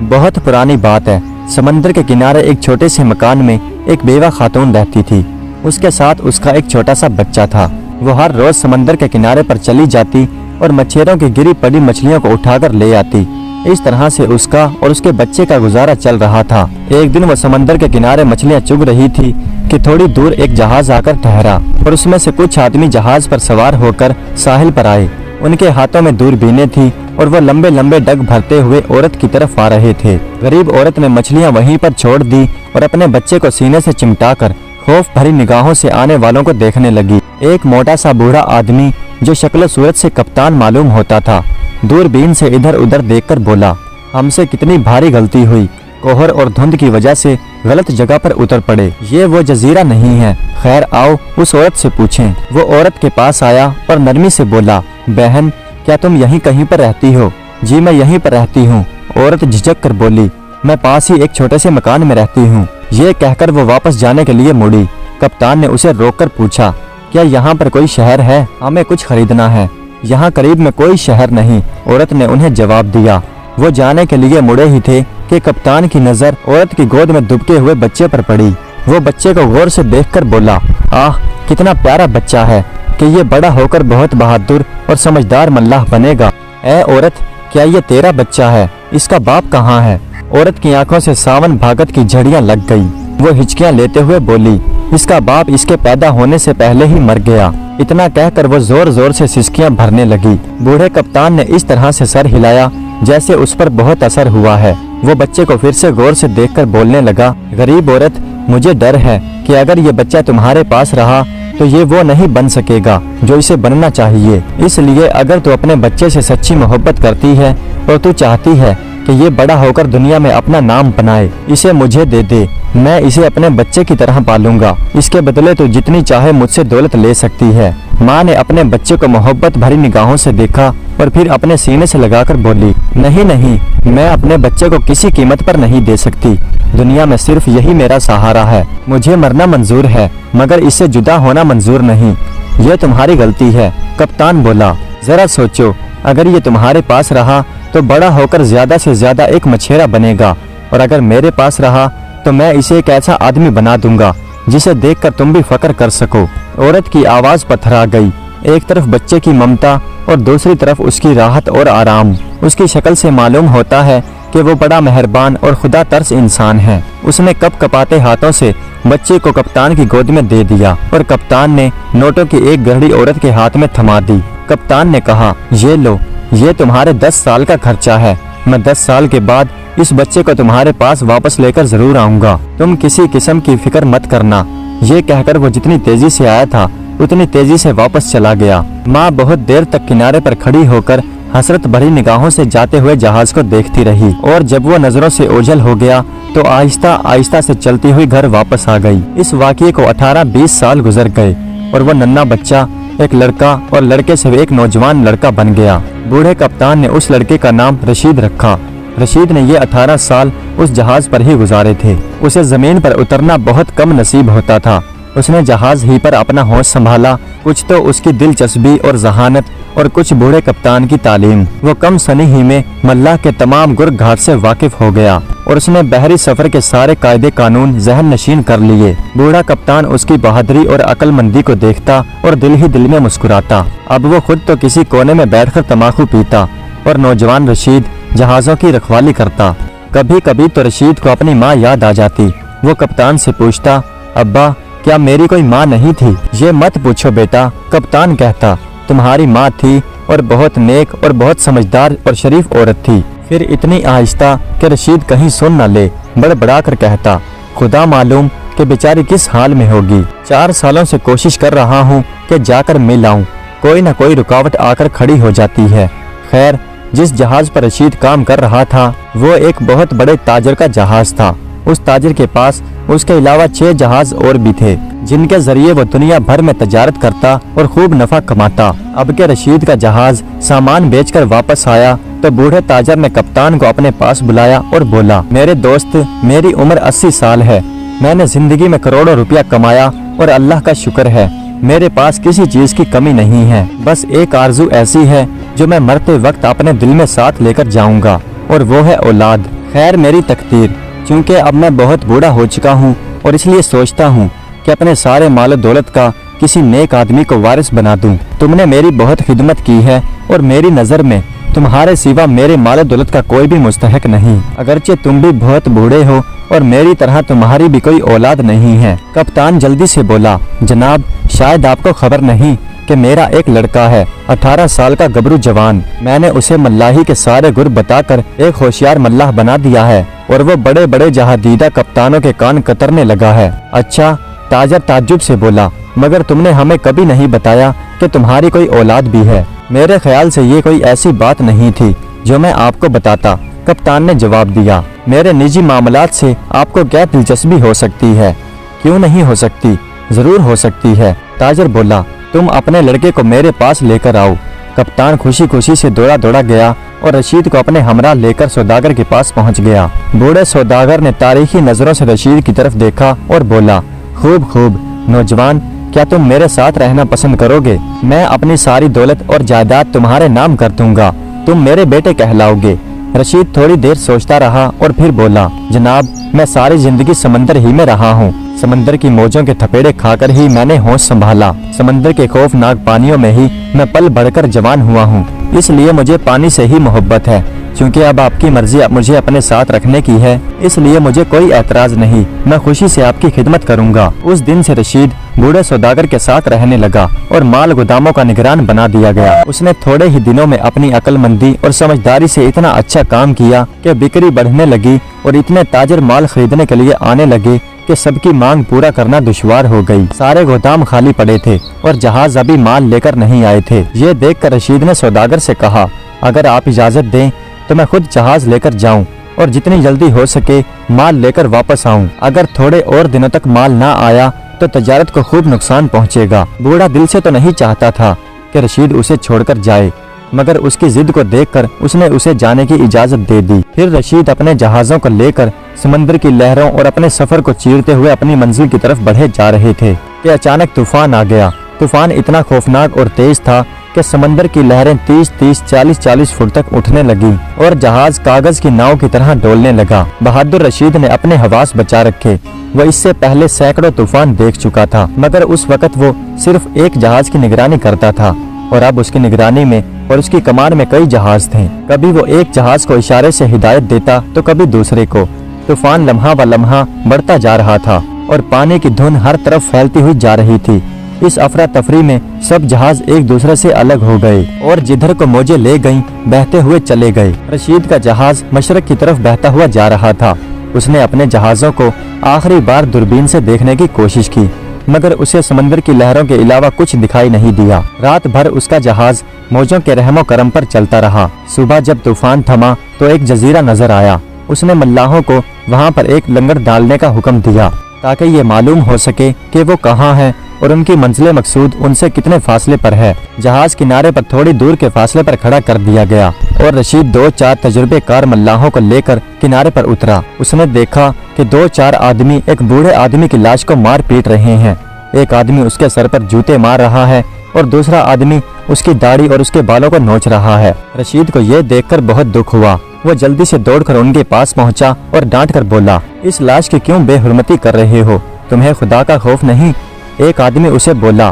बहुत पुरानी बात है। समंदर के किनारे एक छोटे से मकान में एक बेवा खातून रहती थी। उसके साथ उसका एक छोटा सा बच्चा था। वो हर रोज समंदर के किनारे पर चली जाती और मच्छरों की गिरी पड़ी मछलियों को उठाकर ले आती। इस तरह से उसका और उसके बच्चे का गुजारा चल रहा था। एक दिन वो समंदर के किनारे मछलियां चुग रही थी कि थोड़ी दूर एक जहाज आकर ठहरा और उसमें से कुछ आदमी जहाज पर सवार होकर साहिल पर आए। उनके हाथों में दूरबीनें थी और वो लंबे लंबे डग भरते हुए औरत की तरफ आ रहे थे। गरीब औरत ने मछलियां वहीं पर छोड़ दी और अपने बच्चे को सीने से चिमटाकर खौफ भरी निगाहों से आने वालों को देखने लगी। एक मोटा सा बूढ़ा आदमी जो शक्ल सूरत से कप्तान मालूम होता था, दूरबीन से इधर उधर देखकर बोला, हमसे कितनी भारी गलती हुई। कोहर और धुंध की वजह से गलत जगह पर उतर पड़े। ये वो जजीरा नहीं है। खैर आओ उस औरत से पूछें। वो औरत के पास आया और नरमी से बोला, बहन क्या तुम यहीं कहीं पर रहती हो? जी मैं यहीं पर रहती हूँ। औरत झिझक कर बोली, मैं पास ही एक छोटे से मकान में रहती हूँ। ये कहकर वो वापस जाने के लिए मुड़ी। कप्तान ने उसे रोककर पूछा, क्या यहाँ पर कोई शहर है? हमें कुछ खरीदना है। यहाँ करीब में कोई शहर नहीं, औरत ने उन्हें जवाब दिया। वो जाने के लिए मुड़े ही थे कि कप्तान की नजर औरत की गोद में दुबके हुए बच्चे पर पड़ी। वो बच्चे को गौर से देखकर बोला, आह कितना प्यारा बच्चा है कि ये बड़ा होकर बहुत बहादुर और समझदार मल्लाह बनेगा। ऐ औरत क्या ये तेरा बच्चा है? इसका बाप कहाँ है? औरत की आंखों से सावन भागत की झड़ियां लग गई। वो हिचकियां लेते हुए बोली, इसका बाप इसके पैदा होने से पहले ही मर गया। इतना कहकर वो जोर जोर से सिसकियां भरने लगी। बूढ़े कप्तान ने इस तरह से सर हिलाया जैसे उस पर बहुत असर हुआ है। वो बच्चे को फिर से गौर से देखकर बोलने लगा, गरीब औरत मुझे डर है कि अगर ये बच्चा तुम्हारे पास रहा तो ये वो नहीं बन सकेगा जो इसे बनना चाहिए। इसलिए अगर तू अपने बच्चे से सच्ची मोहब्बत करती है और तू चाहती है कि ये बड़ा होकर दुनिया में अपना नाम बनाए, इसे मुझे दे दे। मैं इसे अपने बच्चे की तरह पालूंगा। इसके बदले तू जितनी चाहे मुझसे दौलत ले सकती है। माँ ने अपने बच्चे को मोहब्बत भरी निगाहों से देखा और फिर अपने सीने से लगाकर बोली, नहीं नहीं, मैं अपने बच्चे को किसी कीमत पर नहीं दे सकती। दुनिया में सिर्फ यही मेरा सहारा है। मुझे मरना मंजूर है मगर इससे जुदा होना मंजूर नहीं। ये तुम्हारी गलती है। कप्तान बोला, जरा सोचो, अगर ये तुम्हारे पास रहा तो बड़ा होकर ज्यादा से ज्यादा एक मछेरा बनेगा, और अगर मेरे पास रहा तो मैं इसे एक ऐसा आदमी बना दूंगा जिसे देखकर तुम भी फक्र कर सको। औरत की आवाज पथरा गई। एक तरफ बच्चे की ममता और दूसरी तरफ उसकी राहत और आराम। उसकी शक्ल से मालूम होता है कि वो बड़ा मेहरबान और खुदा तरस इंसान है। उसने कप कपाते हाथों से बच्चे को कप्तान की गोद में दे दिया और कप्तान ने नोटों की एक घड़ी औरत के हाथ में थमा दी। कप्तान ने कहा, ये लो, ये तुम्हारे 10 साल का खर्चा है। मैं 10 साल के बाद इस बच्चे को तुम्हारे पास वापस लेकर जरूर आऊंगा। तुम किसी किस्म की फिक्र मत करना। ये कहकर वो जितनी तेजी से आया था उतनी तेजी से वापस चला गया। माँ बहुत देर तक किनारे पर खड़ी होकर हसरत भरी निगाहों से जाते हुए जहाज को देखती रही, और जब वो नजरों से ओझल हो गया तो आहिस्ता आहिस्ता से चलती हुई घर वापस आ गई। इस वाक़ये को 18-20 साल गुजर गए और वो नन्हा बच्चा एक लड़का और लड़के से एक नौजवान लड़का बन गया। बूढ़े कप्तान ने उस लड़के का नाम रशीद रखा। रशीद ने ये 18 साल उस जहाज पर ही गुजारे थे। उसे जमीन पर उतरना बहुत कम नसीब होता था। उसने जहाज ही पर अपना होश संभाला। कुछ तो उसकी दिलचस्पी और जहानत और कुछ बूढ़े कप्तान की तालीम। वो कम सनी ही में मल्लाह के तमाम गुर घाट से वाकिफ हो गया और उसने बहरी सफर के सारे कायदे कानून जहन नशीन कर लिए। बूढ़ा कप्तान उसकी बहादुरी और अक्लमंदी को देखता और दिल ही दिल में मुस्कुराता। अब वो खुद तो किसी कोने में बैठकर तमाकू पीता और नौजवान रशीद जहाजों की रखवाली करता। कभी कभी तो रशीद को अपनी माँ याद आ जाती। वो कप्तान से पूछता, अब्बा क्या मेरी कोई माँ नहीं थी? ये मत पूछो बेटा, कप्तान कहता, तुम्हारी माँ थी और बहुत नेक और बहुत समझदार और शरीफ औरत थी। फिर इतनी आहिस्ता कि रशीद कहीं सुन न ले, बड़बड़ा कर कहता, खुदा मालूम कि बेचारी किस हाल में होगी। 4 सालों से कोशिश कर रहा हूँ कि जाकर मिल आऊं, कोई न कोई रुकावट आकर खड़ी हो जाती है। खैर जिस जहाज पर रशीद काम कर रहा था वो एक बहुत बड़े ताजर का जहाज था। उस ताजर के पास उसके अलावा 6 जहाज और भी थे जिनके जरिए वो दुनिया भर में तजारत करता और खूब नफा कमाता। अब के रशीद का जहाज सामान बेचकर वापस आया तो बूढ़े ताजर ने कप्तान को अपने पास बुलाया और बोला, मेरे दोस्त, मेरी उम्र 80 साल है। मैंने जिंदगी में करोड़ों रुपया कमाया और अल्लाह का शुक्र है मेरे पास किसी चीज की कमी नहीं है। बस एक आरजू ऐसी है जो मैं मरते वक्त अपने दिल में साथ लेकर जाऊंगा, और वो है औलाद। खैर मेरी तकदीर, क्योंकि अब मैं बहुत बूढ़ा हो चुका हूँ और इसलिए सोचता हूँ कि अपने सारे माल दौलत का किसी नेक आदमी को वारिस बना दूं। तुमने मेरी बहुत खिदमत की है और मेरी नज़र में तुम्हारे सिवा मेरे माल दौलत का कोई भी मुस्तहक नहीं। अगरचे तुम भी बहुत बूढ़े हो और मेरी तरह तुम्हारी भी कोई औलाद नहीं है। कप्तान जल्दी से बोला, जनाब शायद आपको खबर नहीं कि मेरा एक लड़का है, 18 साल का गबरू जवान। मैंने उसे मल्लाही के सारे गुर बताकर एक होशियार मल्लाह बना दिया है और वो बड़े बड़े जहादीदा कप्तानों के कान कतरने लगा है। अच्छा, ताजर ताज्जुब से बोला, मगर तुमने हमें कभी नहीं बताया कि तुम्हारी कोई औलाद भी है। मेरे ख्याल से ये कोई ऐसी बात नहीं थी जो मैं आपको बताता, कप्तान ने जवाब दिया। मेरे निजी मामलात से आपको क्या दिलचस्पी हो सकती है? क्यों नहीं हो सकती, जरूर हो सकती है। ताजर बोला, तुम अपने लड़के को मेरे पास लेकर आओ। कप्तान खुशी खुशी से दौड़ा दौड़ा गया और रशीद को अपने हमरा लेकर सौदागर के पास पहुंच गया। बूढ़े सौदागर ने तारीखी नजरों से रशीद की तरफ देखा और बोला, खूब खूब नौजवान, क्या तुम मेरे साथ रहना पसंद करोगे? मैं अपनी सारी दौलत और जायदाद तुम्हारे नाम कर दूंगा, तुम मेरे बेटे कहलाओगे। रशीद थोड़ी देर सोचता रहा और फिर बोला, जनाब मैं सारी जिंदगी समंदर ही में रहा हूँ। समंदर की मौजों के थपेड़े खाकर ही मैंने होश संभाला। समंदर के खौफनाक पानियों में ही मैं पल बढ़कर जवान हुआ हूँ। इसलिए मुझे पानी से ही मोहब्बत है। क्योंकि अब आपकी मर्जी मुझे अपने साथ रखने की है, इसलिए मुझे कोई एतराज नहीं, मैं खुशी से आपकी खिदमत करूंगा। उस दिन से रशीद बूढ़े सौदागर के साथ रहने लगा और माल गोदामों का निगरान बना दिया गया। उसने थोड़े ही दिनों में अपनी अक्लमंदी और समझदारी से इतना अच्छा काम किया कि बिक्री बढ़ने लगी और इतने ताजर माल खरीदने के लिए आने लगे कि सबकी मांग पूरा करना दुश्वार हो गई। सारे गोदाम खाली पड़े थे और जहाज अभी माल लेकर नहीं आए थे। ये देखकर रशीद ने सौदागर से कहा, अगर आप इजाजत दें तो मैं खुद जहाज लेकर जाऊं और जितनी जल्दी हो सके माल लेकर वापस आऊं। अगर थोड़े और दिनों तक माल ना आया तो तजारत को खूब नुकसान पहुंचेगा। बूढ़ा दिल से तो नहीं चाहता था कि रशीद उसे छोड़कर जाए, मगर उसकी जिद को देखकर उसने उसे जाने की इजाजत दे दी। फिर रशीद अपने जहाजों को लेकर समंदर की लहरों और अपने सफर को चीरते हुए अपनी मंजिल की तरफ बढ़े जा रहे थे कि अचानक तूफान आ गया। तूफान इतना खौफनाक और तेज था कि समंदर की लहरें 30-30, 40-40 फुट तक उठने लगी और जहाज कागज की नाव की तरह डोलने लगा। बहादुर रशीद ने अपने हवास बचा रखे। वो इससे पहले सैकड़ों तूफान देख चुका था, मगर उस वक्त वो सिर्फ एक जहाज की निगरानी करता था और अब उसकी निगरानी में और उसकी कमान में कई जहाज थे। कभी वो एक जहाज को इशारे से हिदायत देता तो कभी दूसरे को। तूफान लम्हा व लम्हा बढ़ता जा रहा था और पानी की धुन हर तरफ फैलती हुई जा रही थी। इस अफरा तफरी में सब जहाज एक दूसरे से अलग हो गए और जिधर को मौजें ले गईं बहते हुए चले गए। रशीद का जहाज मशरक की तरफ बहता हुआ जा रहा था। उसने अपने जहाजों को आखिरी बार दूरबीन से देखने की कोशिश की, मगर उसे समंदर की लहरों के अलावा कुछ दिखाई नहीं दिया। रात भर उसका जहाज मौजों के रहमो करम पर चलता रहा। सुबह जब तूफान थमा तो एक जजीरा नजर आया। उसने मल्लाहों को वहाँ पर एक लंगर डालने का हुक्म दिया ताकि ये मालूम हो सके कि वो कहाँ है और उनकी मंजिल मकसूद उनसे कितने फासले पर है। जहाज किनारे पर थोड़ी दूर के फासले पर खड़ा कर दिया गया और रशीद 2-4 तजुर्बेकार मल्लाहों को लेकर किनारे पर उतरा। उसने देखा कि 2-4 आदमी एक बूढ़े आदमी की लाश को मार पीट रहे हैं। एक आदमी उसके सर पर जूते मार रहा है और दूसरा आदमी उसकी दाढ़ी और उसके बालों को नोच रहा है। रशीद को यह देखकर बहुत दुख हुआ। वो जल्दी से दौड़कर उनके पास पहुंचा और डांट कर बोला, इस लाश की क्यों बेहुरमती कर रहे हो? तुम्हें खुदा का खौफ नहीं? एक आदमी उसे बोला,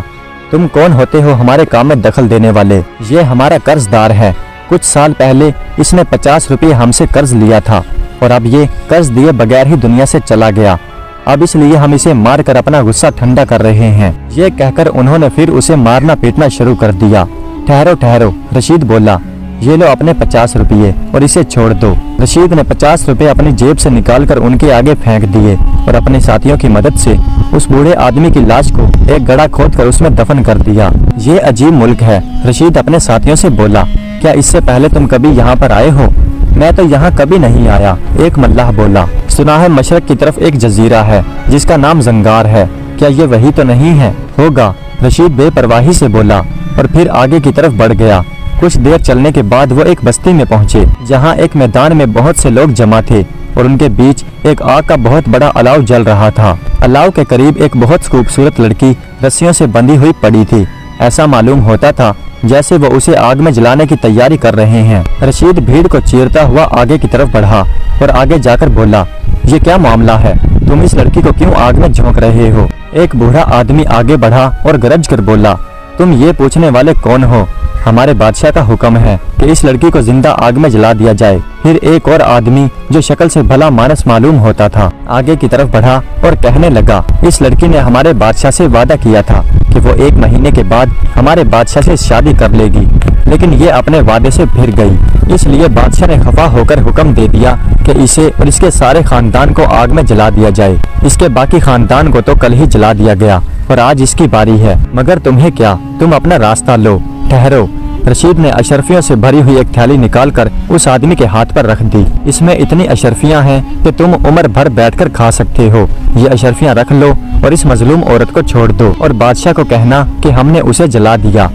तुम कौन होते हो हमारे काम में दखल देने वाले? ये हमारा कर्जदार है। कुछ साल पहले इसने 50 रुपये हमसे कर्ज लिया था और अब ये कर्ज दिए बगैर ही दुनिया से चला गया। अब इसलिए हम इसे मारकर अपना गुस्सा ठंडा कर रहे हैं। ये कहकर उन्होंने फिर उसे मारना पीटना शुरू कर दिया। ठहरो ठहरो, रशीद बोला, ये लो अपने 50 रुपये और इसे छोड़ दो। रशीद ने 50 रुपये अपनी जेब से निकालकर उनके आगे फेंक दिए और अपने साथियों की मदद से उस बूढ़े आदमी की लाश को एक गड्ढा खोदकर उसमें दफन कर दिया। ये अजीब मुल्क है, रशीद अपने साथियों से बोला, क्या इससे पहले तुम कभी यहाँ पर आए हो? मैं तो यहाँ कभी नहीं आया, एक मल्लाह बोला। सुना है मशरक की तरफ एक जजीरा है जिसका नाम जंगार है, क्या ये वही तो नहीं है? होगा, रशीद बेपरवाही से बोला और फिर आगे की तरफ बढ़ गया। कुछ देर चलने के बाद वो एक बस्ती में पहुंचे जहां एक मैदान में बहुत से लोग जमा थे और उनके बीच एक आग का बहुत बड़ा अलाव जल रहा था। अलाव के करीब एक बहुत खूबसूरत लड़की रस्सियों से बंधी हुई पड़ी थी। ऐसा मालूम होता था जैसे वो उसे आग में जलाने की तैयारी कर रहे हैं। रशीद भीड़ को चीरता हुआ आगे की तरफ बढ़ा और आगे जाकर बोला, ये क्या मामला है? तुम इस लड़की को क्यों आग में झोंक रहे हो? एक बूढ़ा आदमी आगे बढ़ा और गरज कर बोला, तुम ये पूछने वाले कौन हो? हमारे बादशाह का हुक्म है कि इस लड़की को जिंदा आग में जला दिया जाए। फिर एक और आदमी जो शक्ल से भला मानस मालूम होता था आगे की तरफ बढ़ा और कहने लगा, इस लड़की ने हमारे बादशाह से वादा किया था कि वो 1 महीने के बाद हमारे बादशाह से शादी कर लेगी, लेकिन ये अपने वादे से फिर गई। इसलिए बादशाह ने खफा होकर हुक्म दे दिया कि इसे और इसके सारे खानदान को आग में जला दिया जाए। इसके बाकी खानदान को तो कल ही जला दिया गया और आज इसकी बारी है। मगर तुम्हें क्या, तुम अपना रास्ता लो, ठहरो। रशीद ने अशरफियों से भरी हुई एक थैली निकालकर उस आदमी के हाथ पर रख दी। इसमें इतनी अशरफियां हैं कि तुम उम्र भर बैठकर खा सकते हो। ये अशरफियां रख लो और इस मजलूम औरत को छोड़ दो और बादशाह को कहना कि हमने उसे जला दिया।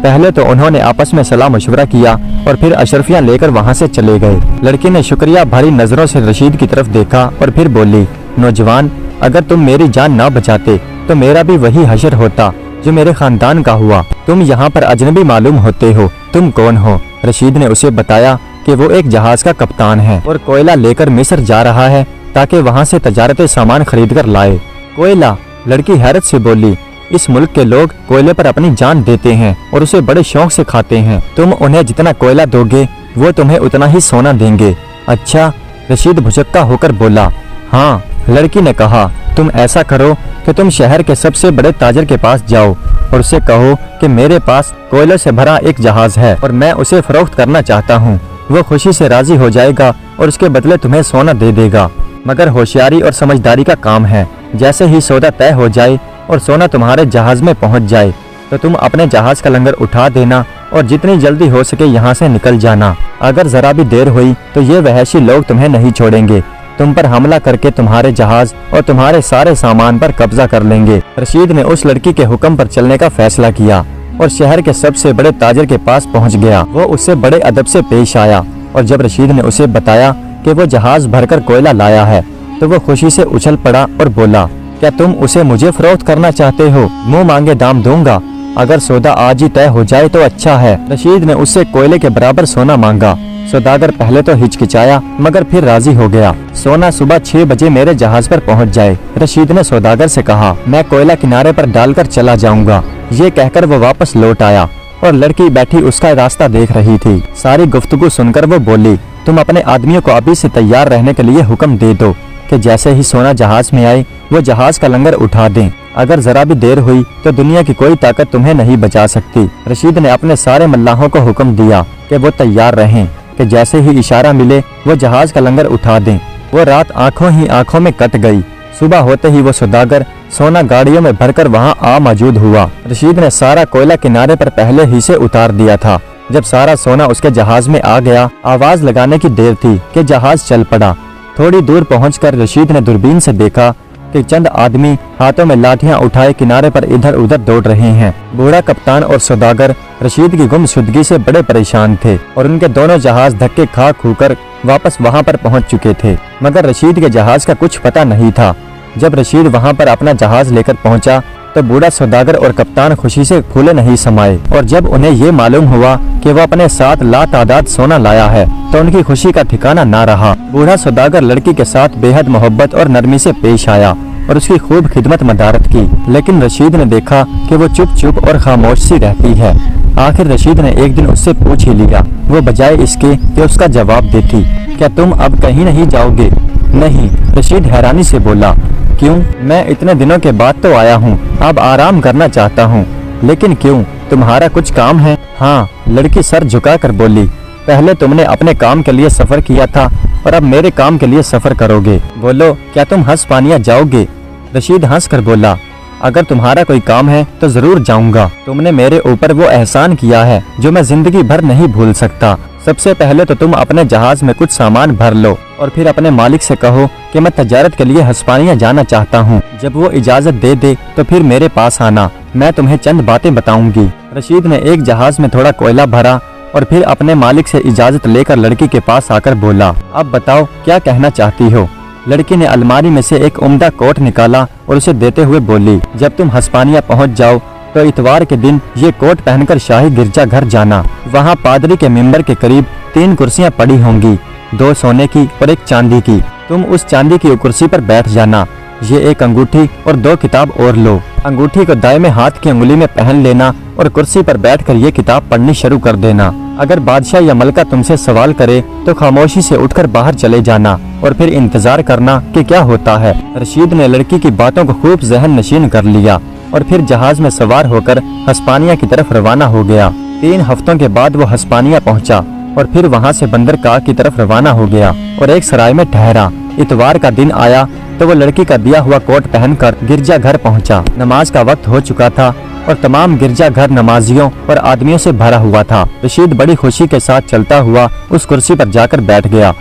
पहले तो उन्होंने आपस में सलाह मशवरा किया और फिर अशरफियां लेकर वहां से चले गए। लड़की ने शुक्रिया भरी नजरों से रशीद की तरफ देखा और फिर बोली, नौजवान, अगर तुम मेरी जान न बचाते तो मेरा भी वही हशर होता जो मेरे खानदान का हुआ। तुम यहाँ पर अजनबी मालूम होते हो, तुम कौन हो? रशीद ने उसे बताया कि वो एक जहाज का कप्तान है और कोयला लेकर मिस्र जा रहा है ताकि वहाँ से तजारती सामान खरीद कर लाए। कोयला? लड़की हैरत से बोली, इस मुल्क के लोग कोयले पर अपनी जान देते हैं और उसे बड़े शौक से खाते हैं। तुम उन्हें जितना कोयला दोगे वो तुम्हें उतना ही सोना देंगे। अच्छा? रशीद भुचक्का होकर बोला, हाँ। लड़की ने कहा, तुम ऐसा करो कि तुम शहर के सबसे बड़े ताजर के पास जाओ और उसे कहो कि मेरे पास कोयले से भरा एक जहाज है और मैं उसे फरोख्त करना चाहता हूँ। वो खुशी से राजी हो जाएगा और उसके बदले तुम्हें सोना दे देगा। मगर होशियारी और समझदारी का काम है। जैसे ही सौदा तय हो जाए और सोना तुम्हारे जहाज में पहुँच जाए तो तुम अपने जहाज का लंगर उठा देना और जितनी जल्दी हो सके यहाँ से निकल जाना। अगर जरा भी देर हुई तो ये वहशी लोग तुम्हें नहीं छोड़ेंगे। तुम पर हमला करके तुम्हारे जहाज और तुम्हारे सारे सामान पर कब्जा कर लेंगे। रशीद ने उस लड़की के हुक्म पर चलने का फैसला किया और शहर के सबसे बड़े ताजर के पास पहुंच गया। वो उससे बड़े अदब से पेश आया और जब रशीद ने उसे बताया कि वो जहाज भरकर कोयला लाया है तो वो खुशी से उछल पड़ा और बोला, क्या तुम उसे मुझे फरोख्त करना चाहते हो? मुंह मांगे दाम दूंगा। अगर सौदा आज ही तय हो जाए तो अच्छा है। रशीद ने उससे कोयले के बराबर सोना मांगा। सौदागर पहले तो हिचकिचाया मगर फिर राजी हो गया। सोना सुबह 6 बजे मेरे जहाज पर पहुंच जाए। रशीद ने सौदागर से कहा, मैं कोयला किनारे पर डालकर चला जाऊंगा। ये कहकर वो वापस लौट आया और लड़की बैठी उसका रास्ता देख रही थी। सारी गुफ्तगू सुनकर वो बोली, तुम अपने आदमियों को अभी से तैयार रहने के लिए हुक्म दे दो कि जैसे ही सोना जहाज में आए वो जहाज का लंगर उठा दें। अगर जरा भी देर हुई तो दुनिया की कोई ताकत तुम्हें नहीं बचा सकती। रशीद ने अपने सारे मल्लाहों को हुक्म दिया कि वो तैयार रहें कि जैसे ही इशारा मिले वो जहाज का लंगर उठा दें। वो रात आंखों ही आंखों में कट गई। सुबह होते ही वो सौदागर सोना गाड़ियों में भरकर वहां आ मौजूद हुआ। रशीद ने सारा कोयला किनारे पर पहले ही से उतार दिया था। जब सारा सोना उसके जहाज में आ गया, आवाज लगाने की देर थी कि जहाज चल पड़ा। थोड़ी दूर पहुंचकर रशीद ने दूरबीन से देखा कि चंद आदमी हाथों में लाठियां उठाए किनारे पर इधर उधर दौड़ रहे हैं। बूढ़ा कप्तान और सौदागर रशीद की गुमशुदगी से बड़े परेशान थे और उनके दोनों जहाज धक्के खा खूकर वापस वहां पर पहुंच चुके थे, मगर रशीद के जहाज का कुछ पता नहीं था। जब रशीद वहां पर अपना जहाज लेकर पहुंचा तो बूढ़ा सौदागर और कप्तान खुशी से फूले नहीं समाये और जब उन्हें ये मालूम हुआ कि वो अपने साथ लातादाद सोना लाया है तो उनकी खुशी का ठिकाना ना रहा। बूढ़ा सौदागर लड़की के साथ बेहद मोहब्बत और नरमी से पेश आया और उसकी खूब खिदमत मदारत की, लेकिन रशीद ने देखा कि वो चुप चुप और खामोश सी रहती है। आखिर रशीद ने एक दिन उससे पूछ ही लिया, वो बजाय इसके कि उसका जवाब देती, क्या तुम अब कहीं नहीं जाओगे? नहीं। रशीद हैरानी से बोला, क्यों? मैं इतने दिनों के बाद तो आया हूँ, अब आराम करना चाहता हूँ। लेकिन क्यों, तुम्हारा कुछ काम है? हाँ। लड़की सर झुका कर बोली, पहले तुमने अपने काम के लिए सफर किया था और अब मेरे काम के लिए सफर करोगे। बोलो, क्या तुम हंसपानिया जाओगे? रशीद हंस कर बोला, अगर तुम्हारा कोई काम है तो जरूर जाऊंगा। तुमने मेरे ऊपर वो एहसान किया है जो मैं जिंदगी भर नहीं भूल सकता। सबसे पहले तो तुम अपने जहाज में कुछ सामान भर लो और फिर अपने मालिक से कहो कि मैं तजारत के लिए हस्पानिया जाना चाहता हूँ। जब वो इजाजत दे दे तो फिर मेरे पास आना, मैं तुम्हें चंद बातें बताऊंगी। रशीद ने एक जहाज में थोड़ा कोयला भरा और फिर अपने मालिक से इजाजत लेकर लड़की के पास आकर बोला, अब बताओ क्या कहना चाहती हो? लड़की ने अलमारी में से एक उम्दा कोट निकाला और उसे देते हुए बोली, जब तुम हस्पानिया पहुंच जाओ तो इतवार के दिन ये कोट पहनकर शाही गिरजा घर जाना। वहाँ पादरी के मिंबर के करीब 3 कुर्सियाँ पड़ी होंगी, 2 सोने की और 1 चांदी की। तुम उस चांदी की कुर्सी पर बैठ जाना। ये 1 अंगूठी और 2 किताब और लो। अंगूठी को दाहिने हाथ की उंगली में पहन लेना और कुर्सी पर बैठकर ये किताब पढ़नी शुरू कर देना। अगर बादशाह या मलका तुमसे सवाल करे तो खामोशी से उठकर बाहर चले जाना और फिर इंतजार करना कि क्या होता है। रशीद ने लड़की की बातों को खूब जहन नशीन कर लिया और फिर जहाज में सवार होकर हस्पानिया की तरफ रवाना हो गया। 3 हफ्तों के बाद वो हस्पानिया पहुंचा और फिर वहां से बंदरगाह की तरफ रवाना हो गया और एक सराय में ठहरा। इतवार का दिन आया तो वो लड़की का दिया हुआ कोट पहनकर गिरजा घर पहुंचा। नमाज का वक्त हो चुका था और तमाम गिरजा घर नमाजियों और आदमियों से भरा हुआ था। रशीद बड़ी खुशी के साथ चलता हुआ उस कुर्सी पर जाकर बैठ गया।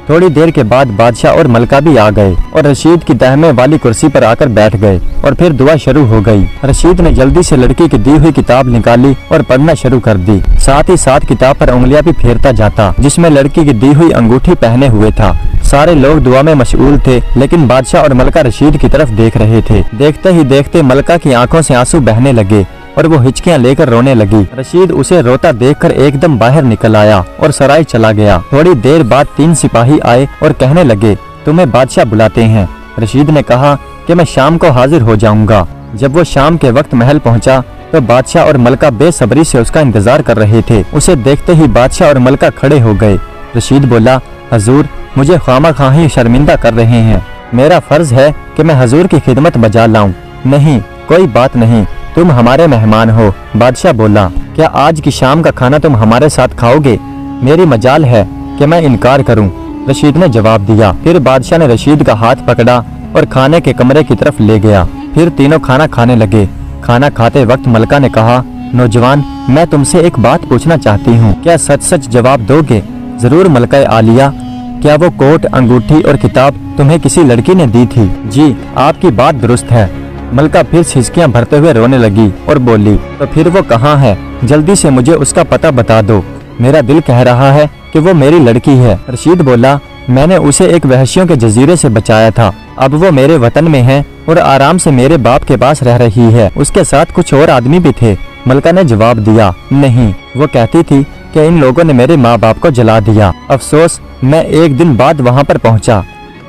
थोड़ी देर के बाद बादशाह और मलका भी आ गए और रशीद की दाहिने वाली कुर्सी पर आकर बैठ गए और फिर दुआ शुरू हो गई। रशीद ने जल्दी से लड़की की दी हुई किताब निकाली और पढ़ना शुरू कर दी। साथ ही साथ किताब पर उंगलियां भी फेरता जाता जिसमें लड़की की दी हुई अंगूठी पहने हुए था। सारे लोग दुआ में मशगूल थे, लेकिन बादशाह और मलका रशीद की तरफ देख रहे थे। देखते ही देखते मलका की आंखों से आंसू बहने लगे और वो हिचकियां लेकर रोने लगी। रशीद उसे रोता देखकर एकदम बाहर निकल आया और सराय चला गया। थोड़ी देर बाद 3 सिपाही आए और कहने लगे, तुम्हें बादशाह बुलाते हैं। रशीद ने कहा कि मैं शाम को हाजिर हो जाऊंगा। जब वो शाम के वक्त महल पहुंचा तो बादशाह और मलका बेसब्री से उसका इंतजार कर रहे थे। उसे देखते ही बादशाह और मलका खड़े हो गए। रशीद बोला, हजूर, मुझे खामखाही शर्मिंदा कर रहे हैं। मेरा फर्ज है कि मैं हजूर की खिदमत बजा लाऊं। नहीं, कोई बात नहीं, तुम हमारे मेहमान हो। बादशाह बोला, क्या आज की शाम का खाना तुम हमारे साथ खाओगे? मेरी मजाल है कि मैं इनकार करूं। रशीद ने जवाब दिया। फिर बादशाह ने रशीद का हाथ पकड़ा और खाने के कमरे की तरफ ले गया। फिर तीनों खाना खाने लगे। खाना खाते वक्त मलका ने कहा, नौजवान, मैं तुमसे एक बात पूछना चाहती हूँ, क्या सच सच जवाब दोगे? जरूर मलका आलिया, क्या वो कोट, अंगूठी और किताब तुम्हें किसी लड़की ने दी थी? जी, आपकी बात दुरुस्त है। मलका फिर सिसकियां भरते हुए रोने लगी और बोली, तो फिर वो कहाँ है? जल्दी से मुझे उसका पता बता दो। मेरा दिल कह रहा है कि वो मेरी लड़की है। रशीद बोला, मैंने उसे एक वहशियों के जजीरे से बचाया था। अब वो मेरे वतन में है और आराम से मेरे बाप के पास रह रही है। उसके साथ कुछ और आदमी भी थे। मलका ने जवाब दिया, नहीं, वो कहती थी कि इन लोगों ने मेरे माँ बाप को जला दिया। अफसोस, मैं एक दिन बाद वहाँ पर पहुँचा।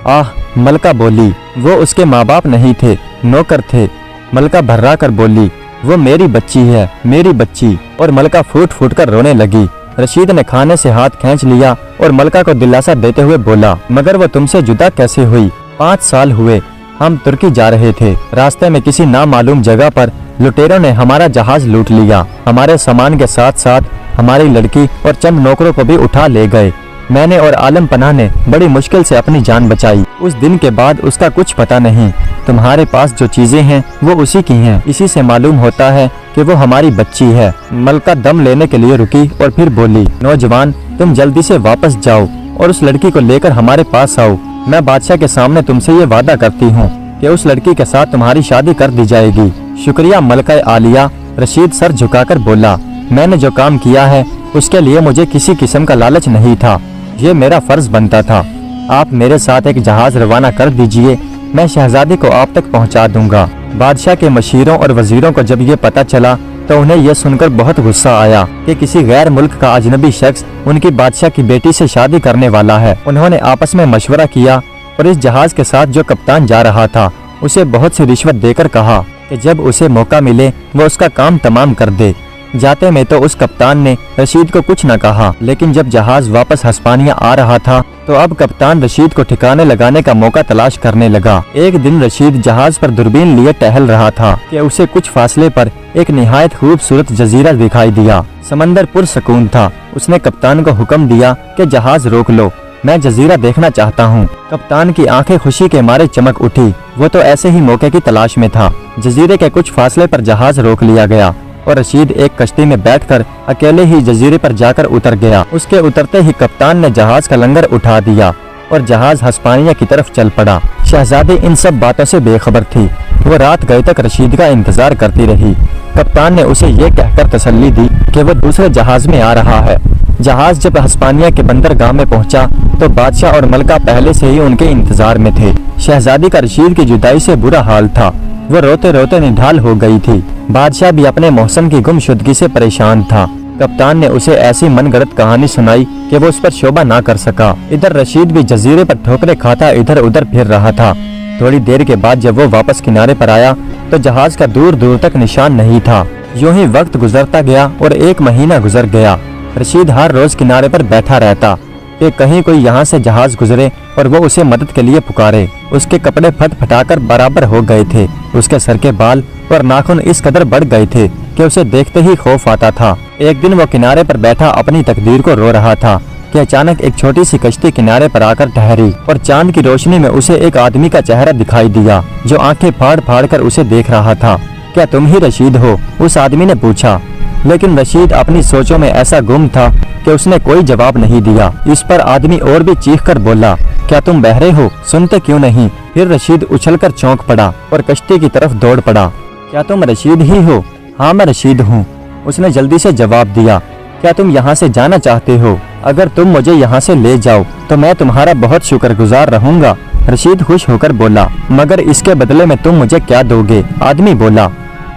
आह, मलका बोली, वो उसके माँ बाप नहीं थे, नौकर थे। मलका भर्रा कर बोली, वो मेरी बच्ची है, मेरी बच्ची। और मलका फूट फूट कर रोने लगी। रशीद ने खाने से हाथ खींच लिया और मलका को दिलासा देते हुए बोला, मगर वो तुमसे जुदा कैसे हुई? 5 साल हुए, हम तुर्की जा रहे थे। रास्ते में किसी नामालूम जगह पर लुटेरों ने हमारा जहाज लूट लिया। हमारे सामान के साथ साथ हमारी लड़की और चंद नौकरों को भी उठा ले गए। मैंने और आलम पनाह ने बड़ी मुश्किल से अपनी जान बचाई। उस दिन के बाद उसका कुछ पता नहीं। तुम्हारे पास जो चीजें हैं वो उसी की हैं। इसी से मालूम होता है कि वो हमारी बच्ची है। मलका दम लेने के लिए रुकी और फिर बोली, नौजवान, तुम जल्दी से वापस जाओ और उस लड़की को लेकर हमारे पास आओ। मैं बादशाह के सामने तुमसे ये वादा करती हूँ कि उस लड़की के साथ तुम्हारी शादी कर दी जाएगी। शुक्रिया मलका आलिया। रशीद सर झुकाकर बोला, मैंने जो काम किया है उसके लिए मुझे किसी किस्म का लालच नहीं था। ये मेरा फर्ज बनता था। आप मेरे साथ एक जहाज रवाना कर दीजिए, मैं शहजादी को आप तक पहुंचा दूंगा। बादशाह के मशीरों और वजीरों को जब ये पता चला तो उन्हें यह सुनकर बहुत गुस्सा आया कि किसी गैर मुल्क का अजनबी शख्स उनकी बादशाह की बेटी से शादी करने वाला है। उन्होंने आपस में मशवरा किया और इस जहाज के साथ जो कप्तान जा रहा था उसे बहुत सी रिश्वत देकर कहा कि जब उसे मौका मिले वो उसका काम तमाम कर दे। जाते में तो उस कप्तान ने रशीद को कुछ न कहा, लेकिन जब जहाज वापस हस्पानिया आ रहा था तो अब कप्तान रशीद को ठिकाने लगाने का मौका तलाश करने लगा। एक दिन रशीद जहाज पर दूरबीन लिए टहल रहा था कि उसे कुछ फासले पर एक निहायत खूबसूरत जजीरा दिखाई दिया। समंदर पुरसकून था। उसने कप्तान को हुक्म दिया कि जहाज रोक लो, मैं जजीरा देखना चाहता हूँ। कप्तान की आंखें खुशी के मारे चमक उठी। वो तो ऐसे ही मौके की तलाश में था। जजीरे के कुछ फासले पर जहाज रोक लिया गया और रशीद एक कश्ती में बैठकर अकेले ही जजीरे पर जाकर उतर गया। उसके उतरते ही कप्तान ने जहाज का लंगर उठा दिया और जहाज हस्पानिया की तरफ चल पड़ा। शहजादी इन सब बातों से बेखबर थी। वो रात गए तक रशीद का इंतजार करती रही। कप्तान ने उसे ये कहकर तसल्ली दी कि वो दूसरे जहाज में आ रहा है। जहाज जब हस्पानिया के बंदरगाह में पहुंचा तो बादशाह और मलका पहले से ही उनके इंतजार में थे। शहजादी का रशीद की जुदाई से बुरा हाल था। वो रोते रोते निढाल हो गई थी। बादशाह भी अपने मोहसन की गुमशुदगी से परेशान था। कप्तान ने उसे ऐसी मनगढ़ंत कहानी सुनाई कि वो उस पर शोभा ना कर सका। इधर रशीद भी जजीरे पर ठोकरें खाता इधर उधर फिर रहा था। थोड़ी देर के बाद जब वो वापस किनारे पर आया तो जहाज का दूर दूर तक निशान नहीं था। यूं ही वक्त गुजरता गया और 1 महीना गुजर गया। रशीद हर रोज किनारे पर बैठा रहता कि कहीं कोई यहाँ से जहाज गुजरे और वो उसे मदद के लिए पुकारे। उसके कपड़े फटफटाकर बराबर हो गए थे। उसके सर के बाल और नाखून इस कदर बढ़ गए थे कि उसे देखते ही खौफ आता था। एक दिन वो किनारे पर बैठा अपनी तकदीर को रो रहा था कि अचानक एक छोटी सी कश्ती किनारे पर आकर ठहरी और चांद की रोशनी में उसे एक आदमी का चेहरा दिखाई दिया जो आंखें फाड़ फाड़ कर उसे देख रहा था। क्या तुम ही रशीद हो? उस आदमी ने पूछा। लेकिन रशीद अपनी सोचों में ऐसा गुम था कि उसने कोई जवाब नहीं दिया। इस पर आदमी और भी चीख कर बोला, क्या तुम बहरे हो? सुनते क्यों नहीं? फिर रशीद उछलकर चौंक पड़ा और कश्ती की तरफ दौड़ पड़ा। क्या तुम रशीद ही हो? हाँ मैं रशीद हूँ, उसने जल्दी से जवाब दिया। क्या तुम यहाँ से जाना चाहते हो? अगर तुम मुझे यहाँ से ले जाओ तो मैं तुम्हारा बहुत शुक्रगुजार रहूंगा। रशीद खुश होकर बोला, मगर इसके बदले में तुम मुझे क्या दोगे? आदमी बोला।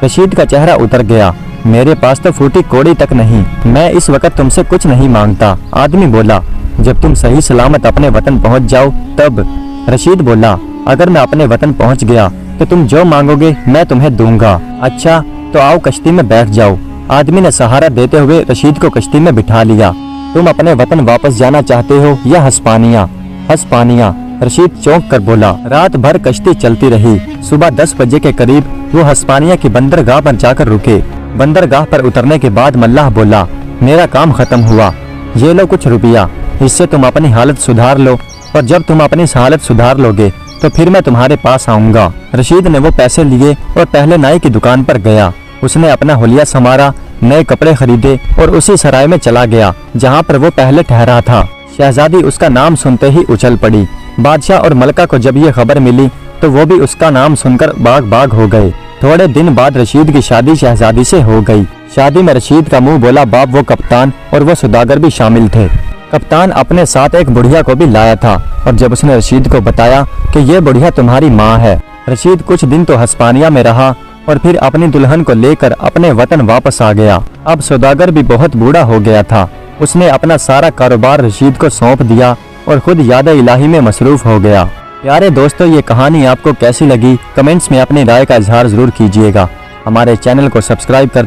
रशीद का चेहरा उतर गया। मेरे पास तो फूटी कोड़ी तक नहीं, मैं इस वक्त तुमसे कुछ नहीं मांगता। आदमी बोला, जब तुम सही सलामत अपने वतन पहुंच जाओ तब। रशीद बोला, अगर मैं अपने वतन पहुंच गया तो तुम जो मांगोगे मैं तुम्हें दूंगा। अच्छा तो आओ कश्ती में बैठ जाओ। आदमी ने सहारा देते हुए रशीद को कश्ती में बिठा लिया। तुम अपने वतन वापस जाना चाहते हो या हस्पानिया? हस्पानिया, रशीद चौंक कर बोला। रात भर कश्ती चलती रही। सुबह 10 बजे के करीब वो हस्पानिया की बंदरगाह पर जाकर रुके। बंदरगाह पर उतरने के बाद मल्लाह बोला, मेरा काम खत्म हुआ, ये लो कुछ रुपया, इससे तुम अपनी हालत सुधार लो और जब तुम अपनी हालत सुधार लोगे तो फिर मैं तुम्हारे पास आऊंगा। रशीद ने वो पैसे लिए और पहले नाई की दुकान पर गया। उसने अपना हुलिया संवारा, नए कपड़े खरीदे और उसी सराय में चला गया जहाँ पर वो पहले ठहरा था। शहजादी उसका नाम सुनते ही उछल पड़ी। बादशाह और मलका को जब ये खबर मिली तो वो भी उसका नाम सुनकर बाग बाग हो गए। थोड़े दिन बाद रशीद की शादी शहजादी से हो गई। शादी में रशीद का मुंह बोला बाप वो कप्तान और वो सौदागर भी शामिल थे। कप्तान अपने साथ एक बुढ़िया को भी लाया था और जब उसने रशीद को बताया कि ये बुढ़िया तुम्हारी माँ है। रशीद कुछ दिन तो हस्पानिया में रहा और फिर अपनी दुल्हन को लेकर अपने वतन वापस आ गया। अब सौदागर भी बहुत बूढ़ा हो गया था। उसने अपना सारा कारोबार रशीद को सौंप दिया और खुद याद इलाही में मसरूफ हो गया। प्यारे दोस्तों, ये कहानी आपको कैसी लगी? कमेंट्स में अपनी राय का इजहार जरूर कीजिएगा। हमारे चैनल को सब्सक्राइब कर